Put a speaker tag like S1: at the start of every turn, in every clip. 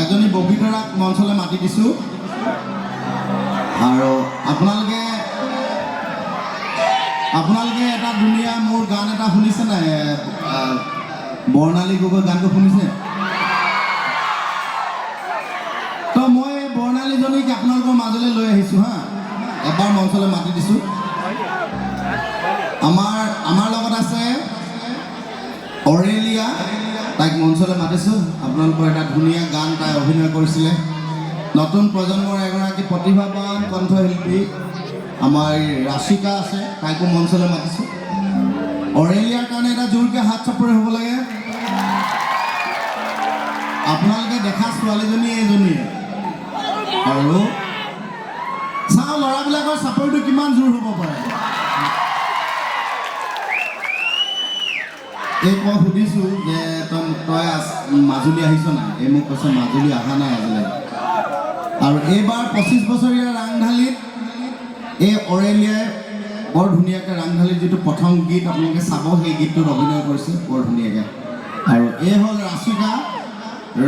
S1: এজনী বগীতৰাক মঞ্চলৈ মাতি দিছোঁ আৰু আপোনালোকে এটা ধুনীয়া মোৰ গান এটা শুনিছে নাই বৰ্ণালী গগৈ গানটো শুনিছে তো মই বৰ্ণালীজনীক আপোনালোকৰ মাজলৈ লৈ আহিছোঁ হা এবাৰ মঞ্চলৈ মাতি দিছোঁ আমাৰ লগত আছে অৰেলিয়া তাইক মঞ্চলৈ মাতিছোঁ আপোনালোকৰ এটা ধুনীয়া গান তাই অভিনয় কৰিছিলে নতুন প্ৰজন্মৰ এগৰাকী প্ৰতিভাৱান কণ্ঠশিল্পী আমাৰ ৰাশিকা আছে তাইকো মঞ্চলৈ মাতিছোঁ অৰেলিয়াৰ কাৰণে এটা জোৰকৈ হাত চাপৰি হ'ব লাগে আপোনালোকে দেখা ছোৱালীজনী এইজনীয়ে আৰু চাওঁ ল'ৰাবিলাকৰ চাপৰিটো কিমান জোৰ হ'ব পাৰে এই মই সুধিছোঁ যে তই মাজুলী আহিছ নাই এই মোক কৈছে মাজুলী অহা নাই আজিলৈ আৰু এইবাৰ 25 বছৰীয়া ৰাংঢালীত এই অৰেলিয়াই বৰ ধুনীয়াকৈ ৰাংঢালীৰ যিটো প্ৰথম গীত আপোনালোকে চাব সেই গীতটোত অভিনয় কৰিছে বৰ ধুনীয়াকৈ আৰু এই হ'ল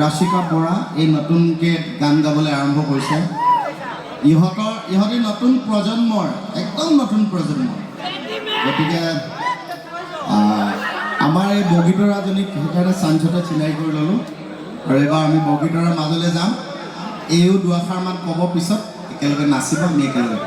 S1: ৰাশিকা বৰা এই নতুনকৈ গান গাবলৈ আৰম্ভ কৰিছে ইহঁতি নতুন প্ৰজন্মৰ একদম নতুন প্ৰজন্মৰ গতিকে আমাৰ এই বগীতৰাজনীক সেইকাৰণে চাঞ্চতে চিনাই কৰি ল'লোঁ আৰু এইবাৰ আমি বগীতৰাৰ মাজলৈ যাম এইও দুআষাৰমান ক'ব পিছত একেলগে নাচিব আমি একেলগে